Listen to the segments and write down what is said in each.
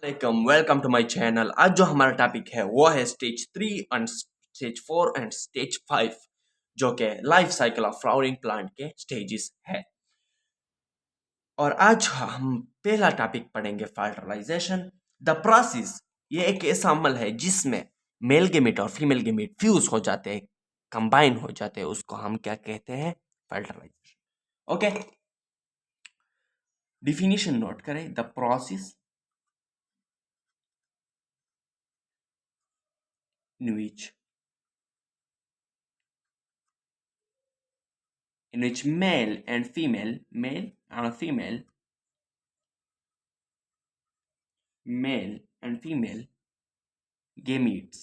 Welcome to my channel. आज जो हमारा टॉपिक है वो है stage 3 and stage 4 and stage 5, जो कि life cycle of flowering plant के स्टेजेस है। और आज हम पहला टॉपिक पढ़ेंगे फर्टिलाइजेशन। द प्रोसेस, ये एक ऐसा अमल है जिसमें मेल गेमेट और फीमेल गेमेट फ्यूज हो जाते हैं, कंबाइन हो जाते हैं। उसको हम क्या कहते हैं? फर्टिलाइजेशन। ओके, डिफिनीशन नोट करें। The process in which male and female, male and female gametes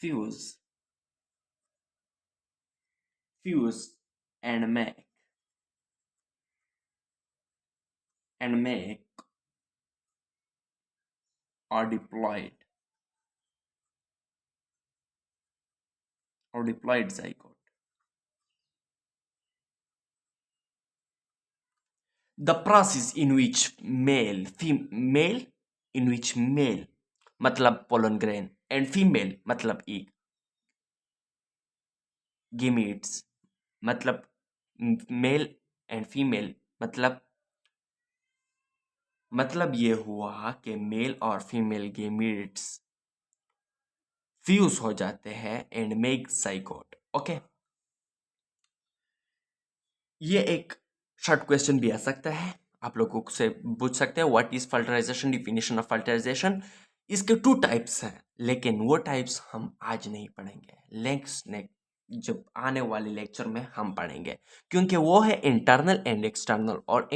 fuse fuse and make or diploid zygote. The process in which male in which male मतलब pollen grain and female मतलब egg, gametes मतलब male and female मतलब ये हुआ कि mail और female gametes fuse हो जाते हैं एंड मेक जाइगोट। ओके, ये एक शॉर्ट क्वेश्चन भी आ सकता है, आप लोगों से पूछ सकते हैं what is fertilization, definition of fertilization. इसके 2 टाइप्स हैं, लेकिन वो टाइप्स हम आज नहीं पढ़ेंगे, नेक्स्ट जब आने वाले लेक्चर में हम पढ़ेंगे, क्योंकि वो है इंटरनल एंड एक्सटर्नल। और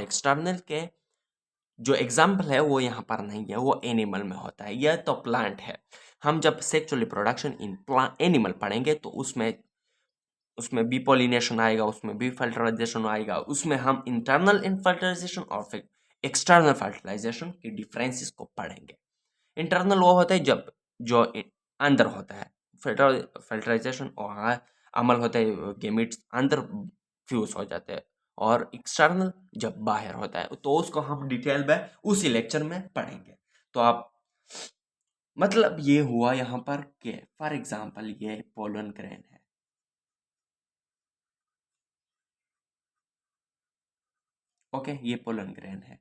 एक्सटर्नल के जो एग्जाम्पल है वो यहाँ पर नहीं है, वो एनिमल में होता है। यह तो प्लांट है। हम जब सेक्सुअल रिप्रोडक्शन इन एनिमल पढ़ेंगे तो उसमें उसमें बी पॉलिनेशन आएगा, उसमें बी फर्टिलाइजेशन आएगा, उसमें हम इंटरनल फर्टिलाइजेशन और फिर एक्सटर्नल फर्टिलाइजेशन के डिफरेंसेस को पढ़ेंगे। इंटरनल वो होता है जब जो अंदर होता है, फर्टिलाइजेशन और अमल होता है गेमिट्स अंदर फ्यूज हो जाते हैं, और एक्सटर्नल जब बाहर होता है। तो उसको हम डिटेल में उसी लेक्चर में पढ़ेंगे। तो आप मतलब ये हुआ यहाँ पर कि फॉर एग्जांपल ये पोलन ग्रेन है। ओके, ये पोलन ग्रेन है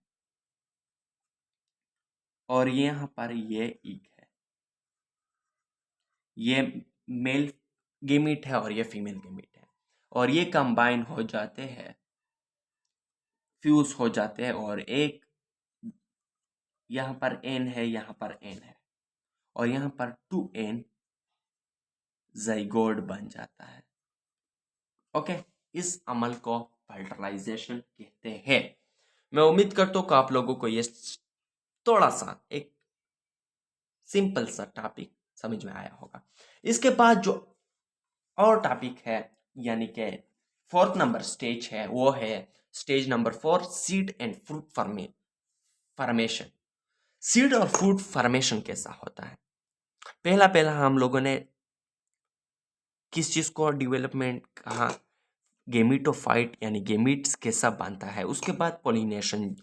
और ये यहाँ पर ये ईग है। ये मेल गेमीट है और ये फीमेल गेमीट है, और ये कंबाइन हो जाते हैं, फ्यूज हो जाते हैं, और एक यहाँ पर एन है, यहाँ पर एन है, और यहाँ पर 2n जाइगोट बन जाता है। ओके, इस अमल को फर्टिलाइजेशन कहते हैं। मैं उम्मीद करता हूँ कि आप लोगों को ये थोड़ा सा एक सिंपल सा टॉपिक समझ में आया होगा। इसके बाद जो और टॉपिक है, यानी कि 4th नंबर स्टेज है, वो है stage number 4, seed and fruit formation. Seed और फ्रूट फॉर्मेशन कैसा होता है? पहला पहला हम लोगों ने किस चीज को डेवलपमेंट कहा? गेमिटोफाइट यानी गेमिट्स कैसा बनता है, उसके बाद पॉलिनेशन,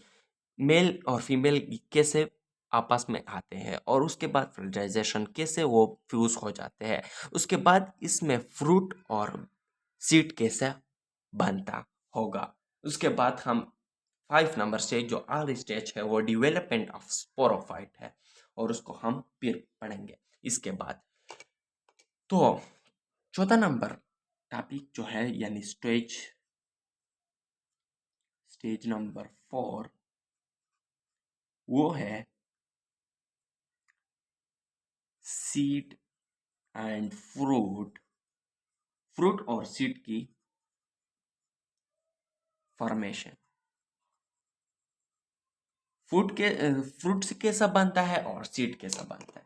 मेल और फीमेल कैसे आपस में आते हैं, और उसके बाद फर्टिलाइजेशन कैसे वो फ्यूज हो जाते हैं, उसके बाद इसमें फ्रूट और सीड कैसे बनता होगा। उसके बाद हम 5 नंबर स्टेज जो आर स्टेज है वो डेवलपमेंट ऑफ स्पोरोफाइट है, और उसको हम फिर पढ़ेंगे इसके बाद। तो 14 नंबर टॉपिक जो है यानी स्टेज नंबर 4, वो है सीड एंड फ्रूट और सीड की फॉर्मेशन। फ्रूट से कैसा बनता है और सीड कैसा बनता है?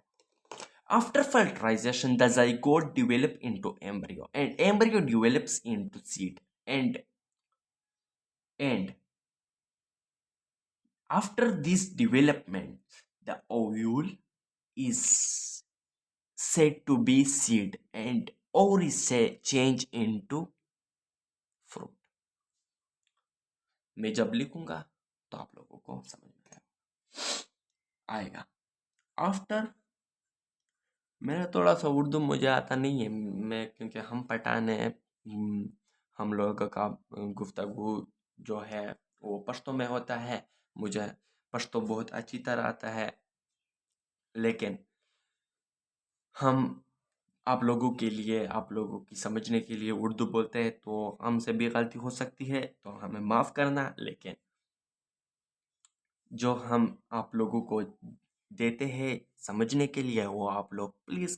After fertilization, the zygote develop into embryo, and embryo develops into seed. And after this development, the ovule is said to be seed, and ovary change into fruit. मैं जब लिखूंगा तो आप लोगों को समझ में आएगा। आफ्टर, मेरा थोड़ा सा उर्दू मुझे आता नहीं है, मैं क्योंकि हम पठान हैं, हम लोगों का गुफ्तगू जो है वो पश्तो में होता है। मुझे पश्तो बहुत अच्छी तरह आता है, लेकिन हम आप लोगों के लिए, आप लोगों की समझने के लिए उर्दू बोलते हैं, तो हमसे भी गलती हो सकती है, तो हमें माफ़ करना। लेकिन जो हम आप लोगों को देते हैं समझने के लिए, वो आप लोग प्लीज़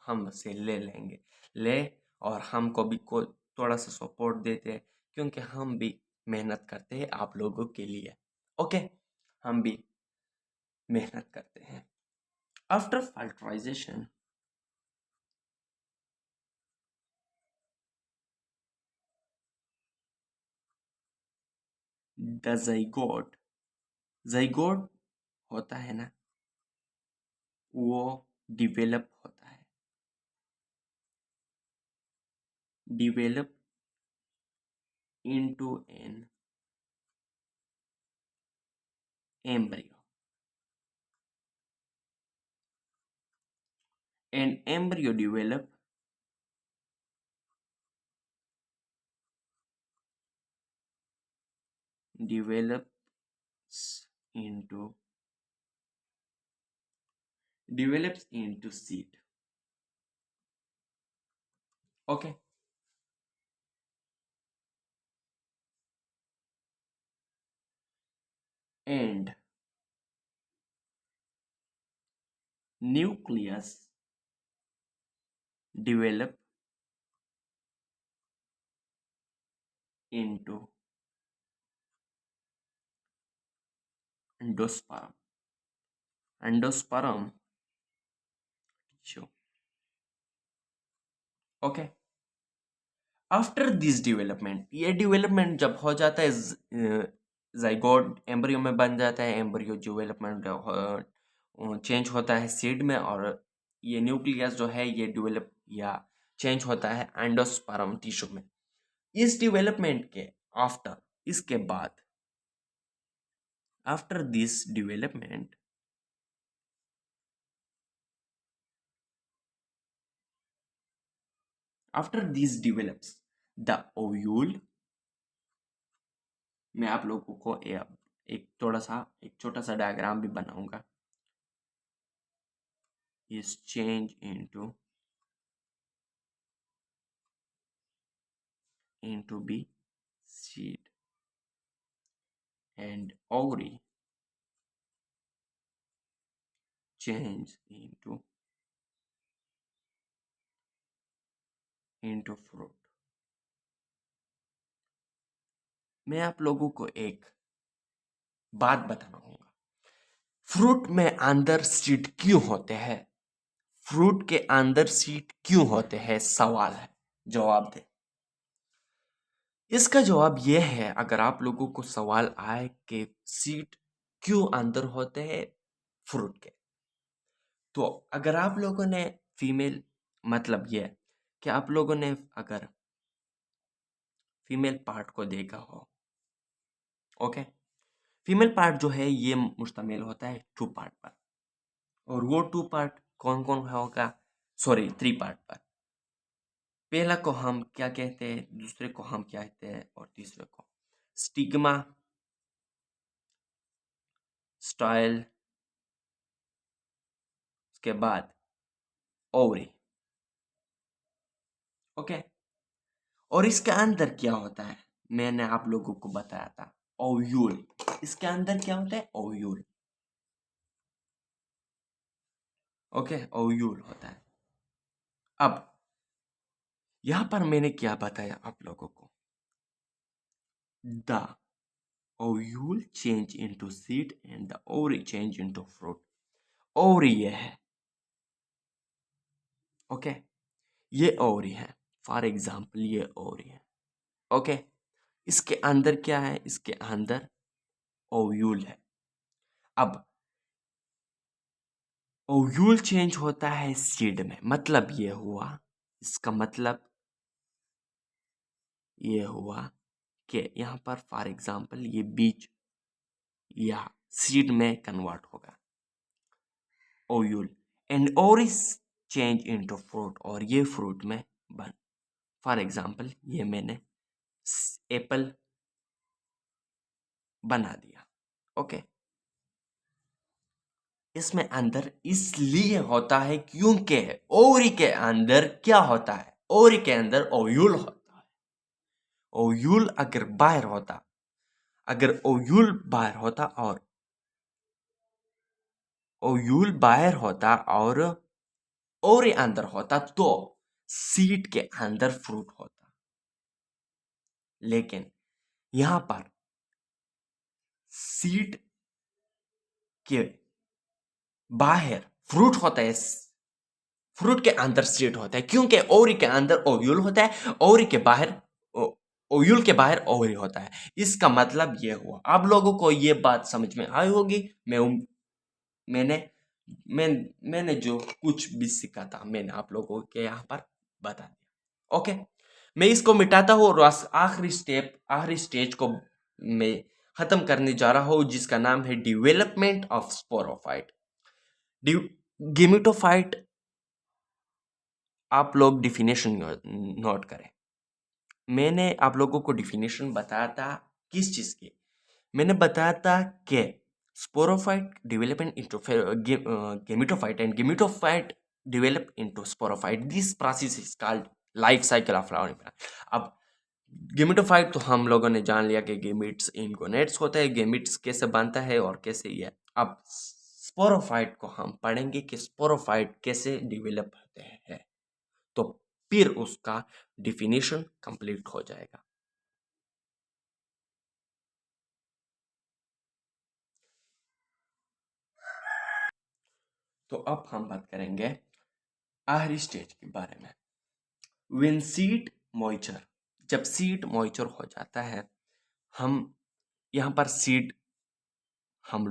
हमसे ले लेंगे, ले, और हमको भी को थोड़ा सा सपोर्ट देते हैं, क्योंकि हम भी मेहनत करते हैं आप लोगों के लिए। ओके, हम भी मेहनत करते हैं। After fertilization, the zygote, zygote होता है ना, वो डिवेलप होता है, develop into an embryo, an embryo develops into develops into seed. Okay, and nucleus develop into endosperm, endosperm tissue. Okay, after this development, ये डेवलपमेंट जब हो जाता है, जाइगोट एम्ब्रियो में बन जाता है, एम्ब्रियो डेवलपमेंट चेंज होता है सीड में, और ये न्यूक्लियस जो है ये डेवलप या चेंज होता है एंडोस्पर्म टिश्यू में। इस डेवलपमेंट के आफ्टर, इसके बाद, after this development, after this develops the ovule, मैं आप लोगों को एक थोड़ा सा एक छोटा सा डायग्राम भी बनाऊंगा, is change into be seed, and ovary change into fruit। मैं आप लोगों को एक बात बताऊंगा, फ्रूट में अंदर सीड क्यों होते हैं, फ्रूट के अंदर सीड क्यों होते हैं, सवाल है, जवाब दे। इसका जवाब यह है, अगर आप लोगों को सवाल आए कि सीड क्यों अंदर होते हैं फ्रूट के, तो अगर आप लोगों ने फीमेल, मतलब यह कि आप लोगों ने अगर फीमेल पार्ट को देखा हो, ओके, फीमेल पार्ट जो है ये मुश्तमिल होता है टू पार्ट पर, और वो टू पार्ट कौन कौन होगा, सॉरी थ्री पार्ट पर। पहला को हम क्या कहते हैं, दूसरे को हम क्या कहते हैं, और तीसरे को स्टिग्मा, स्टाइल, उसके बाद ओवरी। ओके, और इसके अंदर क्या होता है, मैंने आप लोगों को बताया था, ओव्यूल। इसके अंदर क्या होता है, ओव्यूल। ओके, ओव्यूल होता है। अब यहां पर मैंने क्या बताया आप लोगों को, the ovule change into seed and the ovary change into fruit। ovary ये है, ओके, ये ovary है, फॉर एग्जाम्पल ये ovary है, ओके। इसके अंदर क्या है, इसके अंदर ओव्यूल है। अब ओव्यूल चेंज होता है सीड में, मतलब ये हुआ, इसका मतलब ये हुआ कि यहाँ पर फॉर एग्जाम्पल ये बीज या सीड में कन्वर्ट होगा ovule and ओरिस change into fruit और ये फ्रूट में बन फॉर एग्जाम्पल ये मैंने एप्पल बना दिया। ओके, इसमें अंदर इसलिए होता है क्योंकि ओवरी के अंदर क्या होता है, ओवरी के अंदर ओव्यूल होता है। ओव्यूल अगर बाहर होता, अगर ओव्यूल बाहर होता और ओव्यूल बाहर होता और ओवरी अंदर होता तो सीड के अंदर फ्रूट होता। लेकिन यहां पर सीड के बाहर फ्रूट होता है, फ्रूट के अंदर सीड होता है क्योंकि ओवरी के अंदर ओव्यूल होता है, ओवरी के बाहर ओव्यूल के बाहर ओवरी होता है। इसका मतलब ये हुआ। आप लोगों को ये बात समझ में आई होगी। मैंने मैंने जो कुछ भी सीखा था मैंने आप लोगों के यहाँ पर बता दिया। ओके, मैं इसको मिटाता हूँ और आखिरी स्टेज को मैं खत्म करने जा रहा हूँ जिसका नाम है डेवलपमेंट ऑफ स्पोरोफाइट। गेमिटोफाइट, आप लोग डिफिनेशन नोट करें। मैंने आप लोगों को डिफिनेशन बताया था किस चीज की। मैंने बताया था कि sporophyte development into gametophyte and gametophyte develop into sporophyte. This process is called life cycle of flowering plant. अब गेमिटोफाइट तो हम लोगों ने जान लिया कि गेमिट्स इनगोनेट्स होता है, गेमिट्स कैसे बनता है और कैसे ये। अब स्पोरोफाइट को हम पढ़ेंगे कि स्पोरोफाइट कैसे डेवलप होते हैं, तो फिर उसका डिफिनेशन कंप्लीट हो जाएगा। तो अब हम बात करेंगे आखिरी स्टेज के बारे में। When seed moisture, जब सीड मॉइचर हो जाता है, हम यहाँ पर सीड हम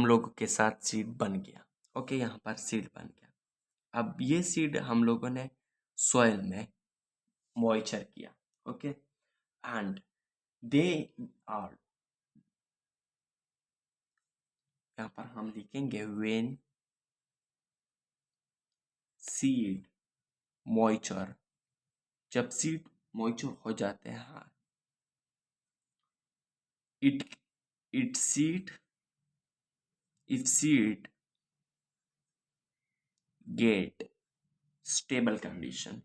लोगों के साथ सीड बन गया। ओके, यहाँ पर सीड बन गया। अब ये सीड हम लोगों ने सॉइल में मॉइचर किया। ओके, एंड दे आर, यहाँ पर हम लिखेंगे व्हेन सीड मॉइचर, जब सीड मॉइचर हो जाते हैं, it seed if seed get stable condition,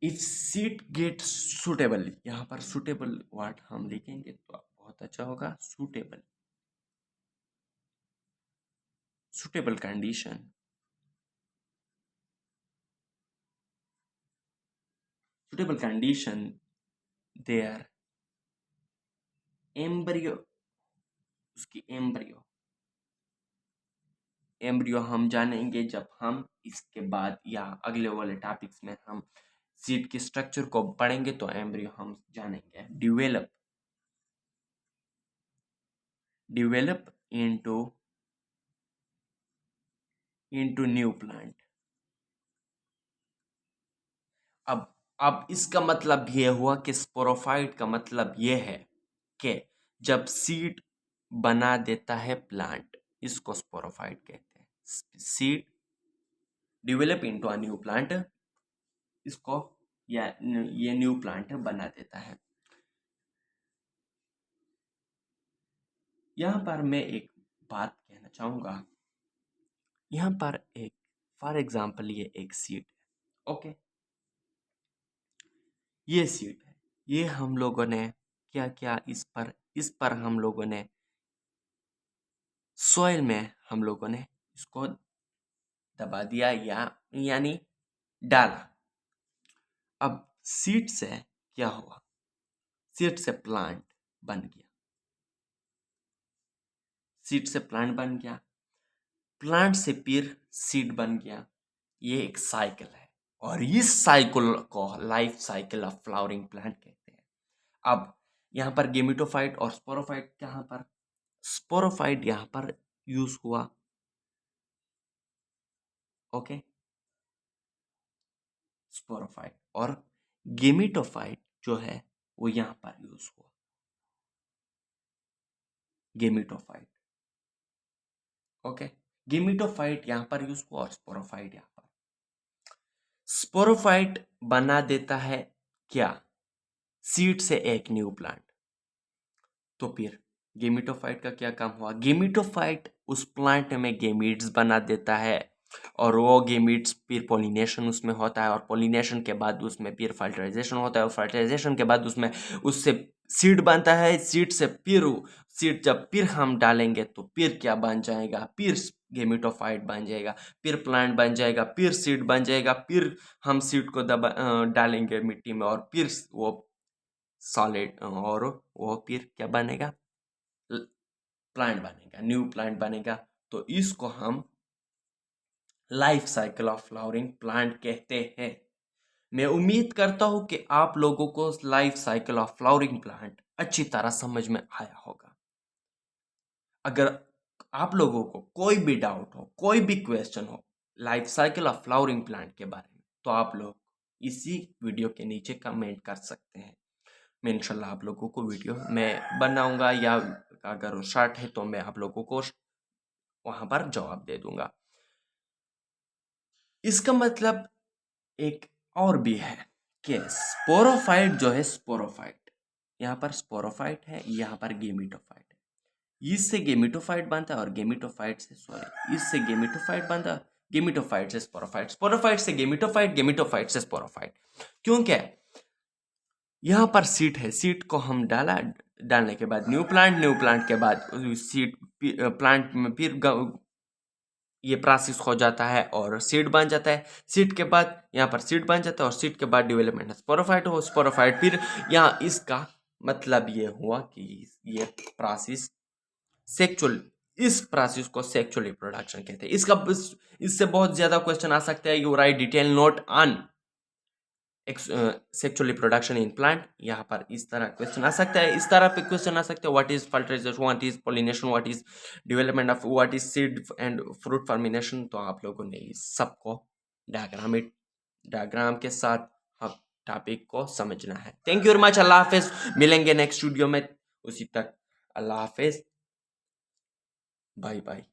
if seed get suitable, यहाँ पर suitable वर्ड हम लिखेंगे तो बहुत अच्छा होगा। suitable condition, their embryo, उसकी एम्ब्रियो हम जानेंगे जब हम इसके बाद या अगले वाले टॉपिक्स में हम सीड के स्ट्रक्चर को पढ़ेंगे तो एम्ब्रियो हम जानेंगे। Develop into new plant. अब इसका मतलब ये हुआ कि स्पोरोफाइट का मतलब ये है कि जब सीड बना देता है प्लांट, इसको स्पोरोफाइट कहते हैं। Seed develop into a new plant, इसको या ये न्यू प्लांट बना देता है। यहाँ पर मैं एक बात कहना चाहूंगा। यहाँ पर एक फॉर एग्जाम्पल ये एक सीड है। ओके, ये सीड है, ये हम लोगों ने क्या क्या इस पर हम लोगों ने सॉइल में हम लोगों ने इसको दबा दिया या यानी डाला। अब सीड से क्या हुआ, सीड से प्लांट बन गया, सीड से प्लांट बन गया, प्लांट से फिर सीड बन गया। ये एक साइकिल है और इस साइकिल को life cycle of flowering plant कहते हैं। अब यहाँ पर गेमिटोफाइट और स्पोरोफाइट, कहाँ पर स्पोरोफाइट यहाँ पर यूज हुआ। ओके, स्पोरोफाइट और गेमिटोफाइट जो है वो यहाँ पर यूज हुआ, गेमिटोफाइट। ओके, गेमिटोफाइट यहाँ पर यूज हुआ और स्पोरोफाइट यहाँ पर। स्पोरोफाइट बना देता है क्या, सीड से एक न्यू प्लांट। तो फिर गेमिटोफाइट का क्या काम हुआ, गेमिटोफाइट उस प्लांट में गेमिट्स बना देता है और वो गेमिट्स फिर पोलिनेशन उसमें होता है और पोलिनेशन के बाद उसमें फिर फर्टिलाइजेशन होता है और फर्टिलाइजेशन के बाद उसमें उससे सीड बनता है। सीड से फिर सीड जब फिर हम डालेंगे तो फिर क्या बन जाएगा, फिर गेमिटोफाइट बन जाएगा, फिर प्लांट बन जाएगा, फिर सीड बन जाएगा, फिर हम सीड को डालेंगे मिट्टी में और फिर वो सॉलिड और वो फिर क्या बनेगा, प्लांट बनेगा, न्यू प्लांट बनेगा। तो इसको हम life cycle of flowering plant कहते हैं। मैं उम्मीद करता हूं कि आप लोगों को life cycle of flowering plant अच्छी तरह समझ में आया होगा। अगर आप लोगों को कोई भी डाउट हो, कोई भी क्वेश्चन हो life cycle of flowering plant के बारे में, तो आप लोग इसी वीडियो के नीचे कमेंट कर सकते हैं। मैं इंशाल्लाह आप लोगों को वीडियो मैं बनाऊंगा या अगर वो शॉर्ट है तो मैं आप लोगों को वहां पर जवाब दे दूंगा। इसका मतलब एक और भी है कि स्पोरोफाइट जो है, स्पोरोफाइट यहाँ पर स्पोरोफाइट है, यहाँ पर गेमिटोफाइट है। इससे गेमिटोफाइट बनता है और गेमिटोफाइट से इससे गेमिटोफाइट बनता है, गेमिटोफाइट से स्पोरोफाइट, स्पोरोफाइट से गेमिटोफाइट, गेमिटोफाइट से स्पोरोफाइट। क्योंकि यहाँ पर सीट है, सीट को हम डालने के बाद न्यू प्लांट के बाद सीट प्लांट में फिर ये प्रोसेस हो जाता है और सीड बन जाता है। सीड के बाद यहाँ पर सीड बन जाता है और सीड के बाद डेवलपमेंट स्पोरोफाइट हो, स्पोरोफाइट फिर यहाँ इसका मतलब ये हुआ कि ये प्रोसेस सेक्चुअल, इस प्रोसेस को सेक्चुअल रिप्रोडक्शन कहते हैं। इससे बहुत ज्यादा क्वेश्चन आ सकते हैं। You right detail note on sexual reproduction in plant, यहाँ पर इस तरह क्वेश्चन आ सकता है, इस तरह पे क्वेश्चन आ सकते हैं। What is fertilization, what is pollination, what is development of, what is seed and fruit formation. तो आप लोगों ने इस सबको डायग्राम के साथ हम टॉपिक को समझना है। थैंक यू वेरी मच, अल्लाह हाफिज, मिलेंगे नेक्स्ट वीडियो में, उसी तक अल्लाह हाफिज, बाय बाय।